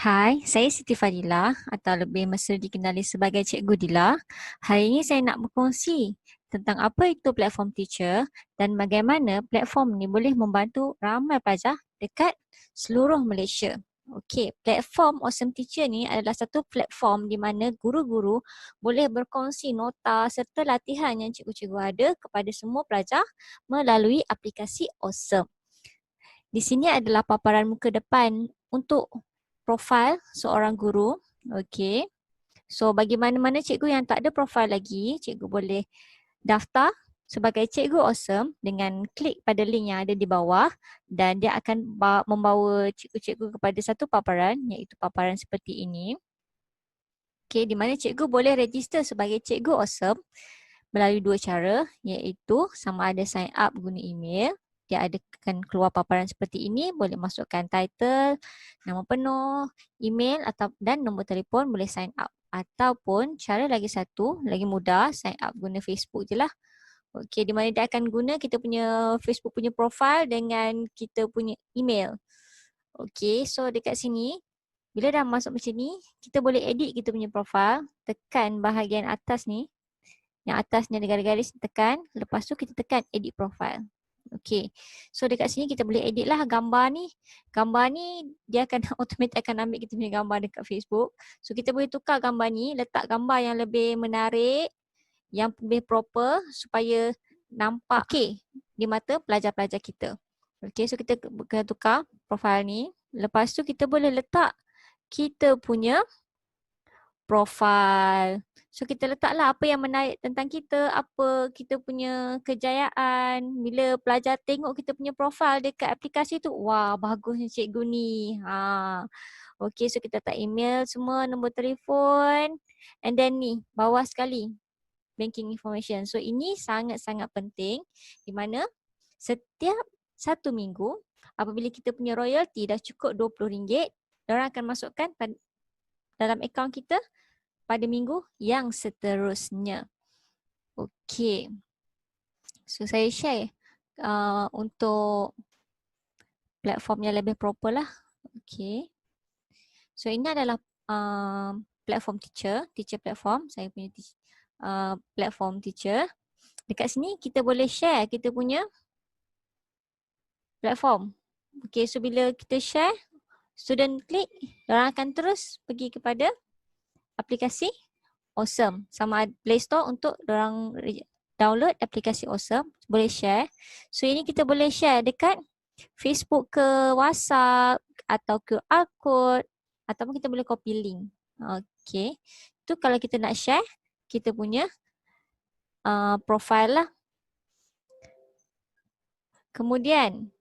Hai, saya Siti Fadila atau lebih mesra dikenali sebagai Cikgu Dila. Hari ini saya nak berkongsi tentang apa itu platform teacher dan bagaimana platform ni boleh membantu ramai pelajar dekat seluruh Malaysia. Okey, platform Awesome Teacher ni adalah satu platform di mana guru-guru boleh berkongsi nota serta latihan yang cikgu-cikgu ada kepada semua pelajar melalui aplikasi Awesome. Di sini adalah paparan muka depan untuk profil seorang guru. Okey. So bagi mana-mana cikgu yang tak ada profil lagi, cikgu boleh daftar sebagai Cikgu Awesome dengan klik pada link yang ada di bawah dan dia akan membawa cikgu-cikgu kepada satu paparan iaitu paparan seperti ini. Okey, di mana cikgu boleh register sebagai Cikgu Awesome melalui dua cara iaitu sama ada sign up guna email. Dia akan keluar paparan seperti ini, boleh masukkan title, nama penuh, email dan nombor telefon, boleh sign up. Ataupun cara lagi satu, lagi mudah, sign up guna Facebook je lah. Okey, di mana dia akan guna kita punya Facebook punya profile dengan kita punya email. Okey, so dekat sini, bila dah masuk macam ni, kita boleh edit kita punya profile, tekan bahagian atas ni, yang atas ni ada garis-garis, tekan, lepas tu kita tekan edit profile. Okey, so dekat sini kita boleh edit lah gambar ni. Gambar ni dia akan automatic akan ambil kita punya gambar dekat Facebook. So kita boleh tukar gambar ni, letak gambar yang lebih menarik, yang lebih proper supaya nampak okey di mata pelajar-pelajar kita. Okey, so kita kena tukar profile ni. Lepas tu kita boleh letak kita punya profile. So kita letaklah apa yang menarik tentang kita, apa kita punya kejayaan. Bila pelajar tengok kita punya profile dekat aplikasi tu, wah bagusnya cikgu ni. Okay, so kita letak email semua, nombor telefon. And then ni, bawah sekali, banking information. So ini sangat-sangat penting di mana setiap satu minggu apabila kita punya royalty dah cukup RM20, diorang akan masukkan dalam akaun kita pada minggu yang seterusnya. Okey. So saya share untuk platform yang lebih proper lah. Okey. So ini adalah platform teacher platform. Saya punya platform teacher. Dekat sini kita boleh share kita punya platform. Okey, so bila kita share, student klik, orang akan terus pergi kepada aplikasi Awesome. Sama Play Store untuk orang download aplikasi Awesome. Boleh share. So ini kita boleh share dekat Facebook ke WhatsApp atau QR code ataupun kita boleh copy link. Okay. Itu kalau kita nak share kita punya profile lah. Kemudian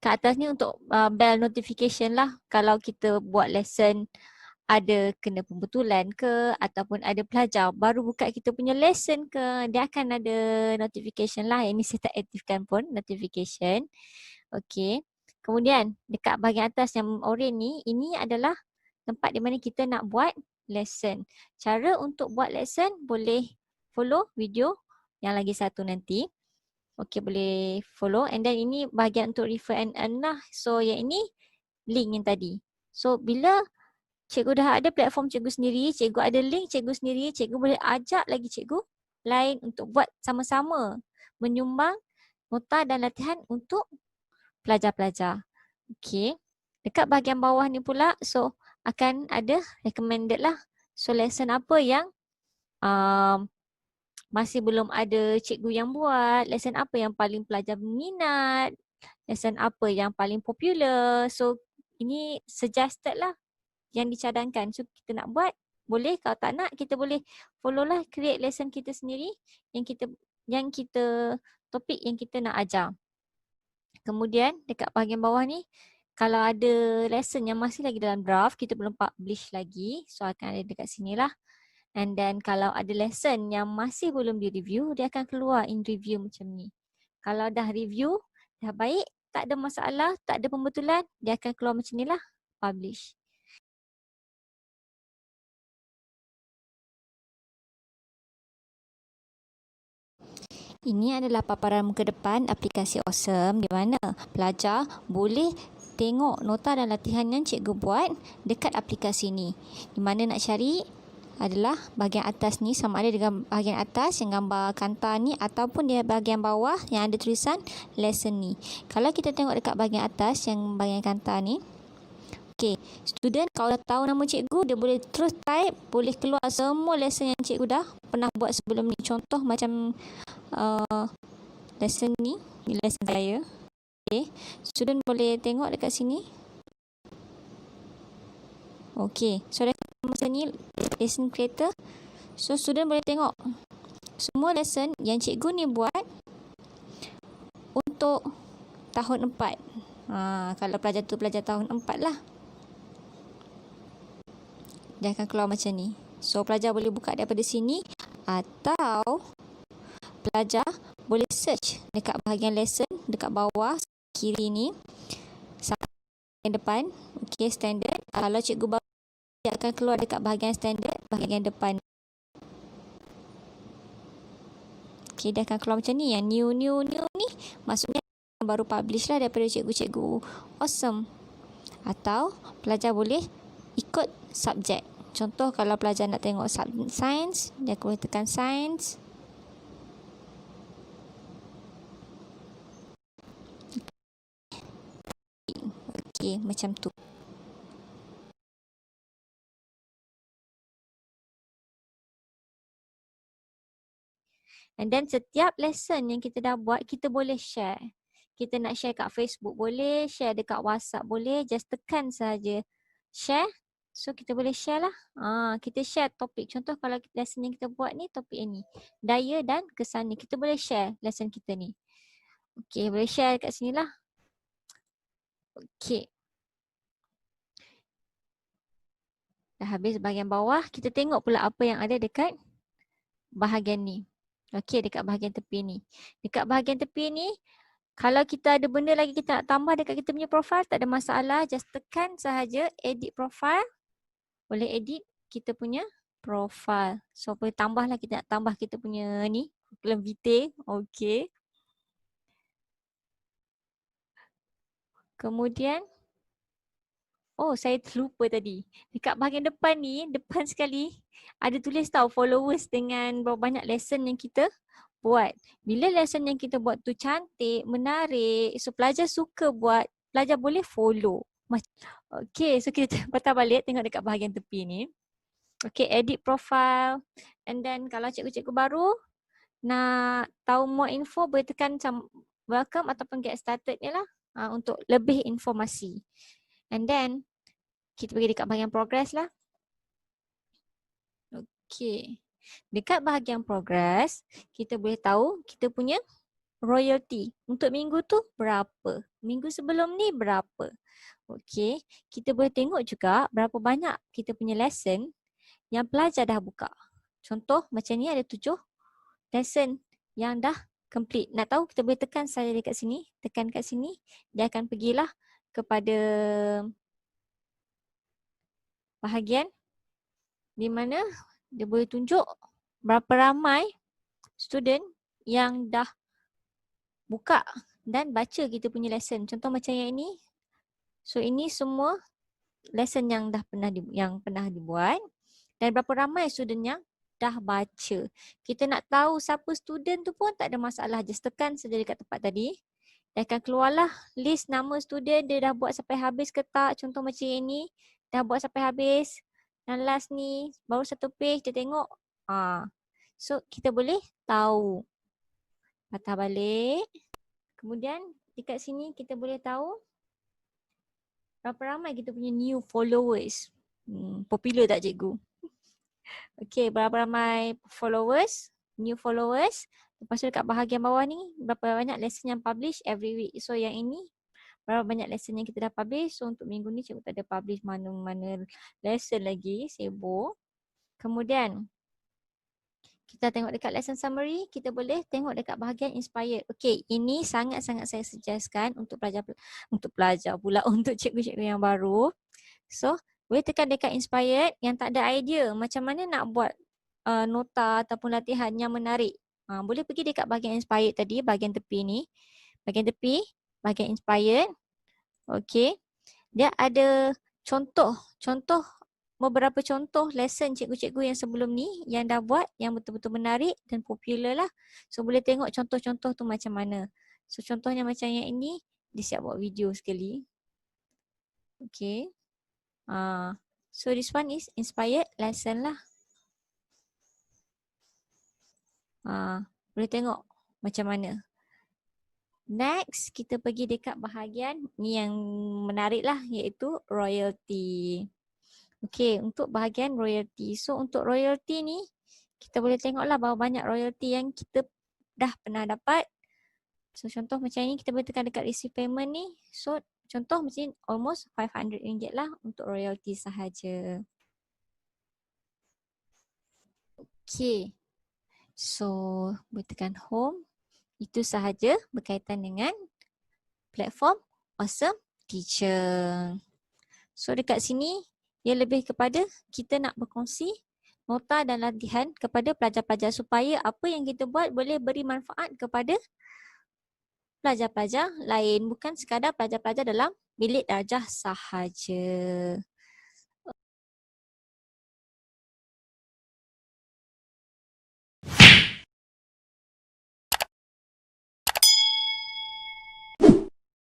kat atas ni untuk bell notification lah kalau kita buat lesson ada kena pembetulan ke ataupun ada pelajar baru buka kita punya lesson ke, dia akan ada notification lah. Ini saya tak aktifkan pun notification. Okey. Kemudian dekat bahagian atas yang oren ni, ini adalah tempat di mana kita nak buat lesson. Cara untuk buat lesson boleh follow video yang lagi satu nanti. Okey, boleh follow and then ini bahagian untuk refer and earn lah. So yang ini link yang tadi. So bila cikgu dah ada platform cikgu sendiri, cikgu ada link cikgu sendiri, cikgu boleh ajak lagi cikgu lain untuk buat sama-sama menyumbang nota dan latihan untuk pelajar-pelajar. Okey. Dekat bahagian bawah ni pula, so akan ada recommended lah. So lesson apa yang masih belum ada cikgu yang buat, lesson apa yang paling pelajar minat, lesson apa yang paling popular. So ini suggested lah yang dicadangkan. So kita nak buat, boleh. Kalau tak nak, kita boleh follow lah, create lesson kita sendiri yang kita topik yang kita nak ajar. Kemudian dekat bahagian bawah ni, kalau ada lesson yang masih lagi dalam draft, kita belum publish lagi, so akan ada dekat sini lah. And then kalau ada lesson yang masih belum di-review, dia akan keluar in review macam ni. Kalau dah review, dah baik, tak ada masalah, tak ada pembetulan, dia akan keluar macam ni lah, publish. Ini adalah paparan muka depan aplikasi Awesome di mana pelajar boleh tengok nota dan latihan yang cikgu buat dekat aplikasi ni. Di mana nak cari adalah bahagian atas ni, sama ada dengan bahagian atas yang gambar kantar ni ataupun di bahagian bawah yang ada tulisan lesson ni. Kalau kita tengok dekat bahagian atas yang bahagian kantar ni, okey, student kalau dah tahu nama cikgu, dia boleh terus type, boleh keluar semua lesson yang cikgu dah pernah buat sebelum ni. Contoh macam lesson ni lesson saya. Okey, student boleh tengok dekat sini. Okey, so dekat masa ni lesson creator. So student boleh tengok semua lesson yang cikgu ni buat untuk tahun 4. Kalau pelajar tu pelajar tahun 4 lah. Dia akan keluar macam ni. So pelajar boleh buka daripada sini atau pelajar boleh search dekat bahagian lesson dekat bawah kiri ni sampai depan. Okey, standard. Kalau cikgu baru, dia akan keluar dekat bahagian standard, bahagian depan. Okey, dia akan keluar macam ni. Yang new ni maksudnya baru publish lah daripada cikgu-cikgu awesome. Atau pelajar boleh ikut subjek. Contoh kalau pelajar nak tengok science, dia boleh tekan science. Okey, macam tu. And then setiap lesson yang kita dah buat, kita boleh share. Kita nak share kat Facebook boleh, share dekat WhatsApp boleh, just tekan saja share. So kita boleh share lah. Kita share topik. Contoh kalau lesson yang kita buat ni topik ini, daya dan kesan ni. Kita boleh share lesson kita ni. Okey, boleh share kat sini lah. Okey. Dah habis bahagian bawah, kita tengok pula apa yang ada dekat bahagian ni. Okey, dekat bahagian tepi ni. Dekat bahagian tepi ni, kalau kita ada benda lagi kita nak tambah dekat kita punya profile, tak ada masalah. Just tekan sahaja edit profile. Boleh edit kita punya profile. So boleh tambah lah, kita nak tambah kita punya ni, curriculum vitae. Okey. Kemudian, saya terlupa tadi. Dekat bahagian depan ni, depan sekali, ada tulis tahu followers dengan berapa banyak lesson yang kita buat. Bila lesson yang kita buat tu cantik, menarik, so pelajar suka buat, pelajar boleh follow. Okay, so kita patah balik tengok dekat bahagian tepi ni. Okay, edit profile. And then kalau cikgu-cikgu baru nak tahu more info, boleh tekan macam welcome ataupun get started ni lah untuk lebih informasi. And then kita pergi dekat bahagian progress lah. Okay. Dekat bahagian progress, kita boleh tahu kita punya royalty. Untuk minggu tu berapa? Minggu sebelum ni berapa? Okay. Kita boleh tengok juga berapa banyak kita punya lesson yang pelajar dah buka. Contoh macam ni ada 7 lesson yang dah complete. Nak tahu kita boleh tekan saja dekat sini. Tekan kat sini. Dia akan pergilah kepada bahagian di mana dia boleh tunjuk berapa ramai student yang dah buka dan baca kita punya lesson. Contoh macam yang ini. So ini semua lesson yang dah pernah dibuat dan berapa ramai student yang dah baca. Kita nak tahu siapa student tu pun tak ada masalah. Just tekan saja dekat tempat tadi. Dia akan keluarlah list nama student, dia dah buat sampai habis ke tak. Contoh macam ini, dah buat sampai habis. Yang last ni baru satu page, dia tengok. So kita boleh tahu. Patah balik. Kemudian dekat sini kita boleh tahu berapa ramai kita punya new followers. Popular tak cikgu? Okay, berapa ramai followers, new followers. Lepas tu dekat bahagian bawah ni, berapa banyak lesson yang publish every week. So yang ini, berapa banyak lesson yang kita dah publish. So untuk minggu ni cikgu tak ada publish mana-mana lesson lagi, sibuk. Kemudian, kita tengok dekat lesson summary, kita boleh tengok dekat bahagian inspired. Okay, ini sangat-sangat saya suggestkan untuk pelajar pula, untuk cikgu-cikgu yang baru. So, boleh tekan dekat inspired yang tak ada idea macam mana nak buat nota ataupun latihan yang menarik. Boleh pergi dekat bahagian inspired tadi, bahagian tepi ni. Bahagian tepi, bahagian inspired. Okay. Dia ada contoh beberapa contoh lesson cikgu-cikgu yang sebelum ni yang dah buat yang betul-betul menarik dan popular lah. So boleh tengok contoh-contoh tu macam mana. So contohnya macam yang ini, dia siap buat video sekali. Okay. So this one is inspired lesson lah. Boleh tengok macam mana. Next, kita pergi dekat bahagian ni yang menarik lah, iaitu royalty. Okay, untuk bahagian royalty. So untuk royalty ni, kita boleh tengoklah berapa banyak royalty yang kita dah pernah dapat. So contoh macam ni, kita boleh tekan dekat receive payment ni. So contoh macam ni, almost RM500 lah untuk royalty sahaja. Okay, so boleh tekan home. Itu sahaja berkaitan dengan platform Awesome Teacher. So dekat sini, ia lebih kepada kita nak berkongsi nota dan latihan kepada pelajar-pelajar supaya apa yang kita buat boleh beri manfaat kepada pelajar-pelajar lain, bukan sekadar pelajar-pelajar dalam bilik darjah sahaja.